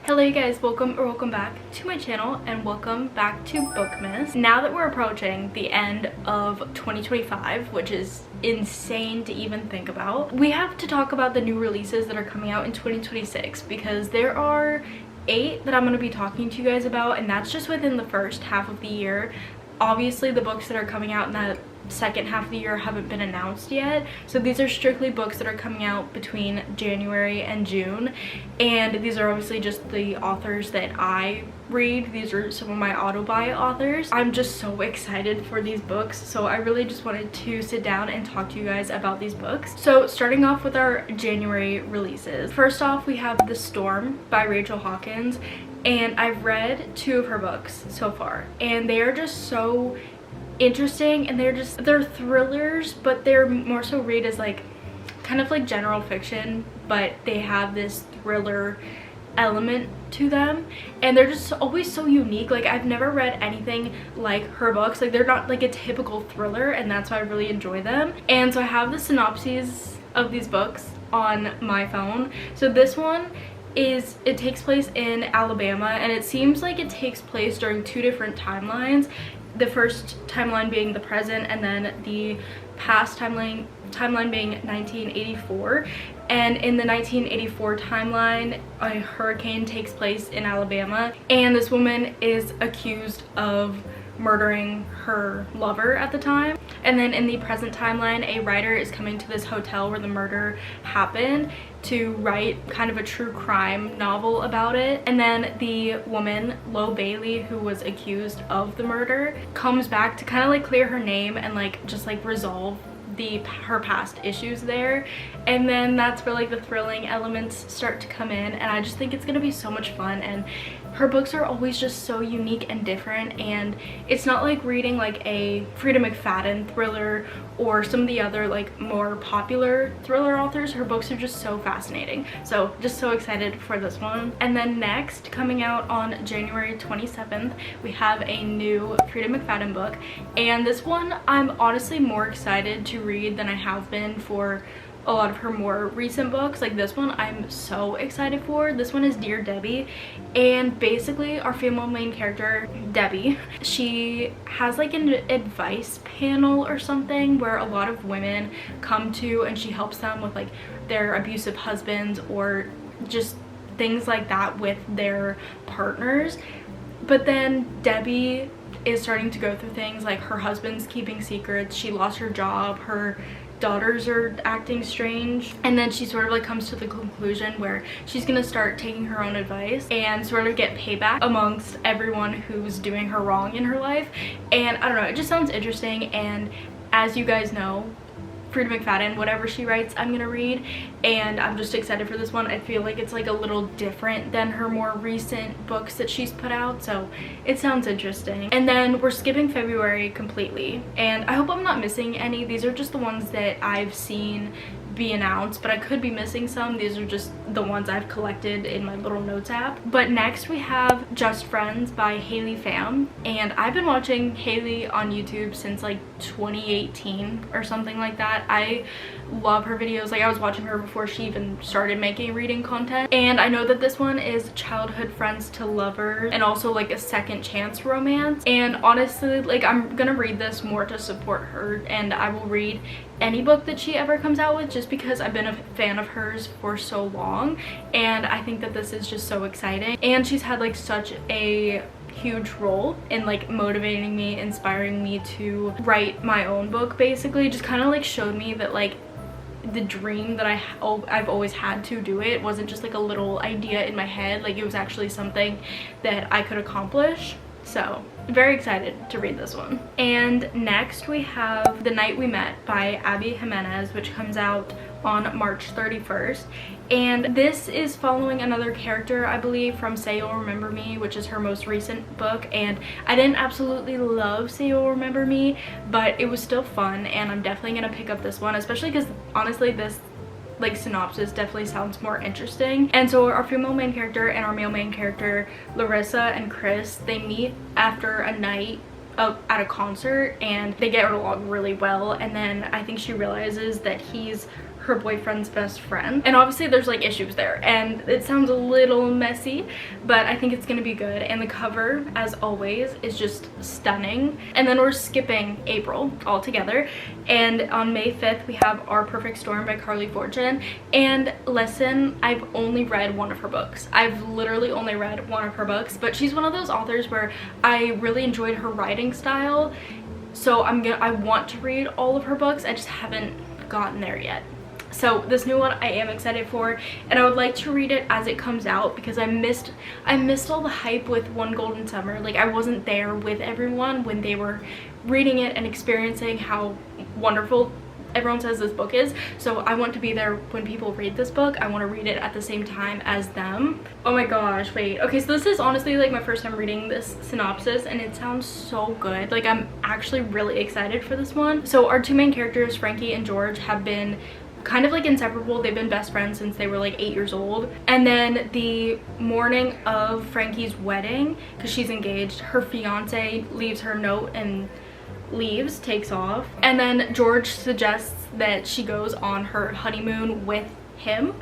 Hello you guys, welcome back to my channel and welcome back to Bookmas. Now that we're approaching the end of 2025, which is insane to even think about, we have to talk about the new releases that are coming out in 2026 because there are 8 that I'm going to be talking to you guys about, and that's just within the first half of the year. Obviously the books that are coming out in that second half of the year haven't been announced yet, so these are strictly books that are coming out between January and June, and these are obviously just the authors that I read. These are some of my auto-buy authors. I'm just so excited for these books, so I really just wanted to sit down and talk to you guys about these books. So starting off with our January releases, first off we have The Storm by Rachel Hawkins, and I've read 2 of her books so far, and they are just so interesting, and they're thrillers, but they're more so read as like kind of like general fiction, but they have this thriller element to them, and they're just always so unique. Like, I've never read anything like her books. Like, they're not like a typical thriller, and that's why I really enjoy them. And so I have the synopses of these books on my phone. So this one it takes place in Alabama, and it seems like it takes place during 2 different timelines. The first timeline being the present, and then the past timeline being 1984. And in the 1984 timeline, a hurricane takes place in Alabama, and this woman is accused of murdering her lover at the time. And then in the present timeline, a writer is coming to this hotel where the murder happened to write kind of a true crime novel about it. And then the woman, Lo Bailey, who was accused of the murder, comes back to kind of like clear her name and like just like resolve her past issues there. And then that's where like the thrilling elements start to come in, and I just think it's gonna be so much fun. And her books are always just so unique and different, and it's not like reading like a Frida McFadden thriller or some of the other like more popular thriller authors. Her books are just so fascinating, so just so excited for this one. And then next, coming out on January 27th, we have a new Frida McFadden book, and this one I'm honestly more excited to read than I have been for a lot of her more recent books. Like, this one I'm so excited for. This one is Dear Debbie, and basically our female main character, Debbie, she has like an advice panel or something where a lot of women come to, and she helps them with like their abusive husbands or just things like that with their partners. But then Debbie is starting to go through things like her husband's keeping secrets, she lost her job, her daughters are acting strange, and then she sort of like comes to the conclusion where she's gonna start taking her own advice and sort of get payback amongst everyone who's doing her wrong in her life. And I don't know, it just sounds interesting, and as you guys know, Frida McFadden, whatever she writes, I'm gonna read, and I'm just excited for this one. I feel like it's like a little different than her more recent books that she's put out, so it sounds interesting. And then we're skipping February completely, and I hope I'm not missing any. These are just the ones that I've seen be announced, but I could be missing some. These are just the ones I've collected in my little notes app. But next we have Just Friends by Haley Pham, and I've been watching Haley on YouTube since like 2018 or something like that. I love her videos. Like, I was watching her before she even started making reading content, and I know that this one is childhood friends to lovers and also like a second chance romance. And honestly, like, I'm gonna read this more to support her, and I will read any book that she ever comes out with just because I've been a fan of hers for so long, and I think that this is just so exciting. And she's had like such a huge role in like motivating me, inspiring me to write my own book. Basically just kind of like showed me that like the dream that I've always had to do it wasn't just like a little idea in my head, like it was actually something that I could accomplish. So very excited to read this one. And next we have The Night We Met by Abby Jimenez, which comes out on March 31st, and this is following another character, I believe, from Say You'll Remember Me, which is her most recent book. And I didn't absolutely love Say You'll Remember Me, but it was still fun, and I'm definitely gonna pick up this one, especially because honestly this like synopsis definitely sounds more interesting. And so our female main character and our male main character, Larissa and Chris, they meet after a night at a concert, and they get along really well. And then I think she realizes that he's her boyfriend's best friend, and obviously there's like issues there and it sounds a little messy, but I think it's gonna be good. And the cover, as always, is just stunning. And then we're skipping April altogether, and on May 5th we have Our Perfect Storm by Carly Fortune. And listen, I've only read one of her books. I've literally only read one of her books, but she's one of those authors where I really enjoyed her writing style, so I want to read all of her books. I just haven't gotten there yet. So this new one I am excited for, and I would like to read it as it comes out because I missed all the hype with One Golden Summer. Like, I wasn't there with everyone when they were reading it and experiencing how wonderful everyone says this book is. So I want to be there when people read this book. I want to read it at the same time as them. Oh my gosh, wait. Okay, so this is honestly like my first time reading this synopsis, and it sounds so good. Like, I'm actually really excited for this one. So our two main characters, Frankie and George, have been kind of like inseparable. They've been best friends since they were like 8 years old. And then the morning of Frankie's wedding, because she's engaged, her fiance leaves her a note and leaves, takes off. And then George suggests that she goes on her honeymoon with him,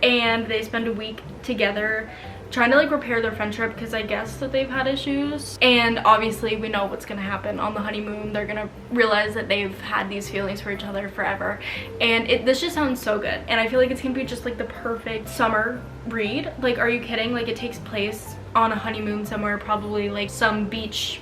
and they spend a week together trying to like repair their friendship because I guess that they've had issues. And obviously we know what's gonna happen on the honeymoon. They're gonna realize that they've had these feelings for each other forever, and this just sounds so good. And I feel like it's gonna be just like the perfect summer read. Like, are you kidding? Like, it takes place on a honeymoon somewhere, probably like some beach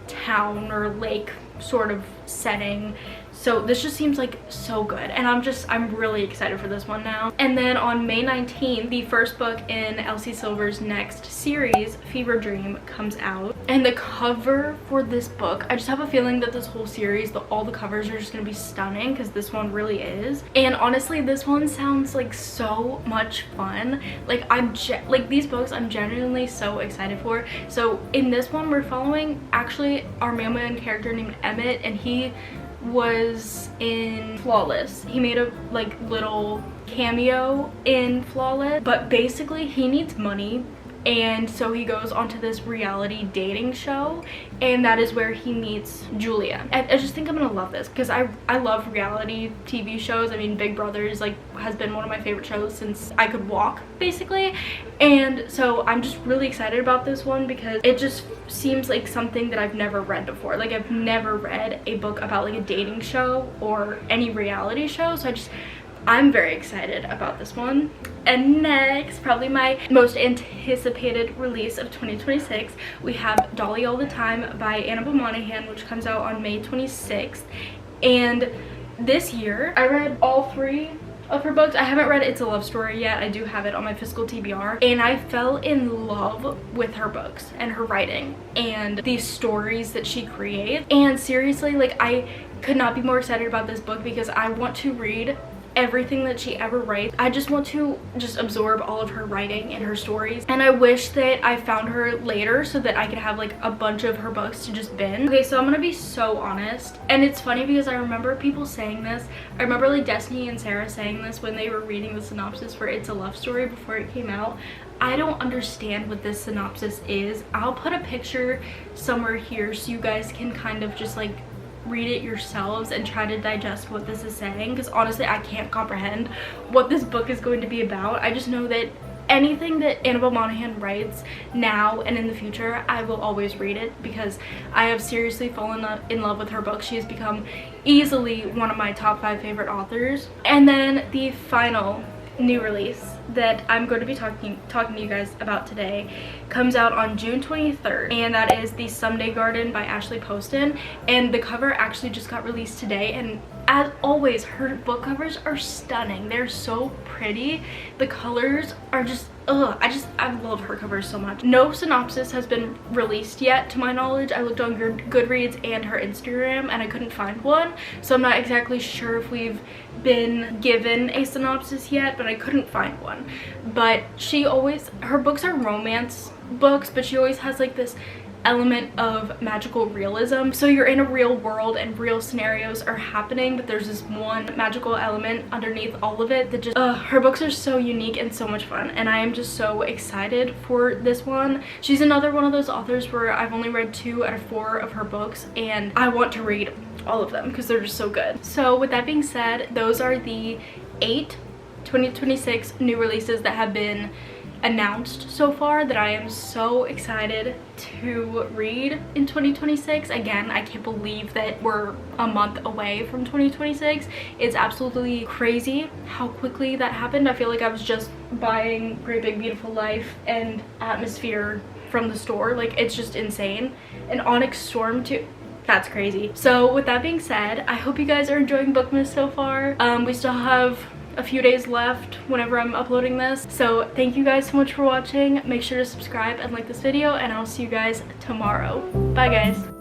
town or lake sort of setting. So this just seems like so good, and I'm really excited for this one now. And then on May 19th, the first book in Elsie Silver's next series, Fever Dream, comes out. And the cover for this book, I just have a feeling that this whole series, all the covers are just gonna be stunning, because this one really is. And honestly, this one sounds like so much fun. Like, these books I'm genuinely so excited for. So in this one, we're following actually our main character named Emmett, and he was in Flawless. He made a like little cameo in Flawless, but basically he needs money, and so he goes onto this reality dating show, and that is where he meets Julia. I just think I'm gonna love this because I love reality TV shows. I mean, Big Brother like has been one of my favorite shows since I could walk, basically. And so I'm just really excited about this one because it just seems like something that I've never read before. Like, I've never read a book about like a dating show or any reality show, so I'm very excited about this one. And next, probably my most anticipated release of 2026, we have Dolly All the Time by Annabelle Monaghan, which comes out on May 26th. And this year, I read all 3 of her books. I haven't read It's a Love Story yet. I do have it on my physical TBR, and I fell in love with her books and her writing and the stories that she creates. And seriously, like, I could not be more excited about this book because I want to read everything that she ever writes. I just want to absorb all of her writing and her stories, and I wish that I found her later so that I could have like a bunch of her books to just binge. Okay, so I'm gonna be so honest, and it's funny because I remember people saying this. I remember like Destiny and Sarah saying this when they were reading the synopsis for It's a Love Story before it came out. I don't understand what this synopsis is. I'll put a picture somewhere here so you guys can kind of just like read it yourselves and try to digest what this is saying, because honestly I can't comprehend what this book is going to be about. I just know that anything that Annabelle Monaghan writes now and in the future, I will always read it because I have seriously fallen in love with her book. She has become easily one of my top 5 favorite authors. And then the final new release that I'm going to be talking to you guys about today comes out on June 23rd, and that is The Someday Garden by Ashley Poston. And the cover actually just got released today, and as always, her book covers are stunning. They're so pretty. The colors are just I love her covers so much. No synopsis has been released yet to my knowledge. I looked on GoodReads and her Instagram and I couldn't find one, so I'm not exactly sure if we've been given a synopsis yet, but I couldn't find one. But her books are romance books, but she always has like this element of magical realism. So you're in a real world and real scenarios are happening, but there's this one magical element underneath all of it that just her books are so unique and so much fun, and I am just so excited for this one. She's another one of those authors where I've only read 2 out of 4 of her books, and I want to read all of them because they're just so good. So with that being said, those are the 8 2026 new releases that have been announced so far that I am so excited to read in 2026. Again, I can't believe that we're a month away from 2026. It's absolutely crazy how quickly that happened. I feel like I was just buying Great Big Beautiful Life and Atmosphere from the store. Like, it's just insane. And Onyx Storm too. That's crazy. So with that being said, I hope you guys are enjoying Bookmas so far. We still have a few days left whenever I'm uploading this. So thank you guys so much for watching. Make sure to subscribe and like this video, and I'll see you guys tomorrow. Bye guys.